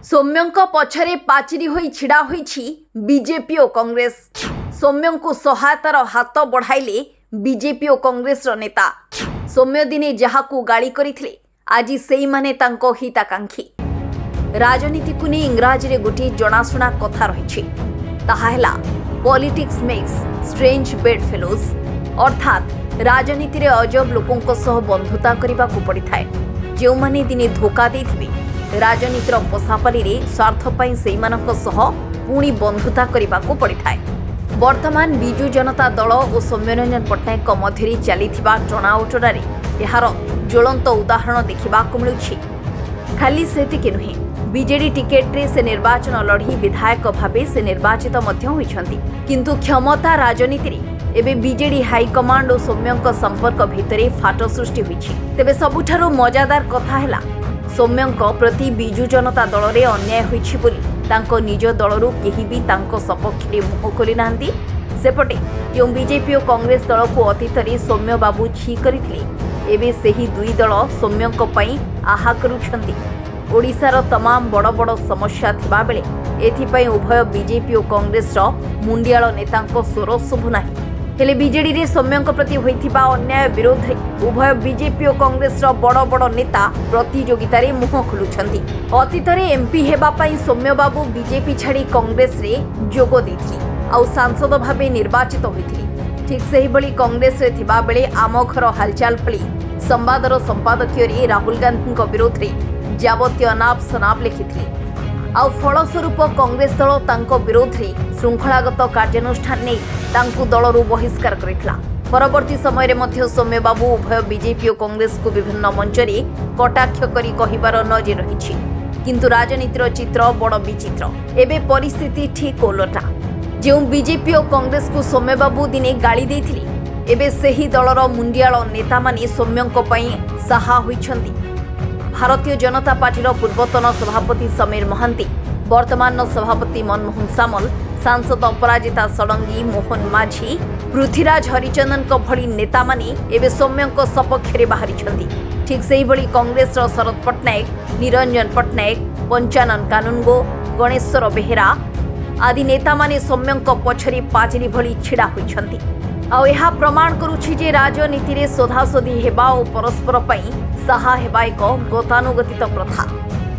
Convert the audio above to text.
सौम्यଙ୍କ पछरे पाचिरी होई छिड़ा होईछि बीजेपी और कांग्रेस। सौम्यଙ୍କୁ सहायतार हाथ बढ़ाइले बीजेपी और कांग्रेस नेता। सौम्य दिने जहाकू गाली करिथिले आज सेई माने तांको हिताकांक्षी। राजनीति को नहीं इंग्राजी रे गोटे जनाशुना कथा रही ताहा politics makes strange bed fellows, अर्थात राजनीति रे अजब लोकों सह बंधुता करने को पड़ी थाए। जो माने दिने धोखा देथिबे राजनीतिर पोसापाली रे स्वार्थ पई सेइमानक सह पुणी बंधुता करने को पड़ी थाए। वर्तमान बिजु जनता दल और सौम्यरंजन पट्टनायक मध्य चलीथिबा टणाउटरारे यार ज्वलंत उदाहरण देखा मिलुछि। खाली सेतिके नुहे, बीजेडी टिकेट रे से निर्वाचन लढ़ी विधायक भावे से निर्वाचित मध्य होइछंती। किंतु क्षमता राजनीति रे एबे बीजेडी हाईकमांड और सौम्यंक संपर्क भितरे फाट सृष्टि होइछि। तेबे सबुठारो मजादार कथा हैला सौम्यंक प्रति बिजु जनता दल रे अन्याय होइछि बोली तांको निज दलरू केही भी तांको सपक्ष रे मुह खोली नांती। सेपटे जो बीजेपी और कांग्रेस दल को अतीत रे सौम्य बाबू छी करिथिले एबे सेही दुई दल सौम्यंक पई आहा करुछंती। ओडिशार तमाम बड़ बड़ समस्या थिबा बेले एथिपई उभय बीजेपी और कांग्रेस मुंडियाल नेतांको स्वर शुभु नाही। हेले बीजेडी रे सौम्यंक प्रति होइथिबा अन्याय विरोध रे उभय बीजेपी और कांग्रेस बड़ बड़ नेता प्रतियोगिता रे मुह खोलुछंती। अतीत रे एमपी हेबा पई सौम्य बाबू बीजेपी छाड़ी कांग्रेस रे जोग देथिले आउ सांसद भाबे निर्वाचित होइथिले। ठीक सेही बळी कांग्रेस रे थिबा बेले आम घर हालचाल पळी संवादर संपादकीय रे राहुल गांधी विरोध रे जावतीय अनाप शनाप लिखिथिले। आउ फलस्वरूप कांग्रेस दल तांको विरोध रे श्रृंखलागत कार्यानुष्ठान नहीं तांकु दलरू बहिष्कार करिथिला। परवर्ती समय रे मध्य सौम्य बाबू उभय बीजेपी और कांग्रेस को विभिन्न मंच रे कटाक्ष करी कहिबार नजर रहिछि। किंतु राजनीतिर चित्र बड़ विचित्र। एबे परिस्थिति ठीक उलटा। जो बीजेपी और कांग्रेस को सौम्य बाबू दिने गाली देथिले एबे सेही दलर मुंडियाल नेता माने सौम्यंक पई साहा होइछंती। भारतीय जनता पार्टी पूर्वतन सभापति समीर महांती, वर्तमान सभापति मनमोहन सामल, सांसद अपराजिता षडंगी, मोहन माझी, पृथ्वीराज हरिचंदन भली नेता माने एबे सौम्यंक सपक्ष रे बाहरिछंती। ठीक सेही भली कांग्रेस शरद पट्टनायक, निरंजन पट्टनायक, पंचानन कानूनगो, गणेश्वर बेहेरा आदि नेता माने सौम्यंक पछरे पाचिरी भली छिड़ा होइछंती। आउ यह प्रमाण करुछि जे राजनीति रे सोधासोधी हेबा और परस्पर पई साहा हेबा एक गतानुगतित प्रथा।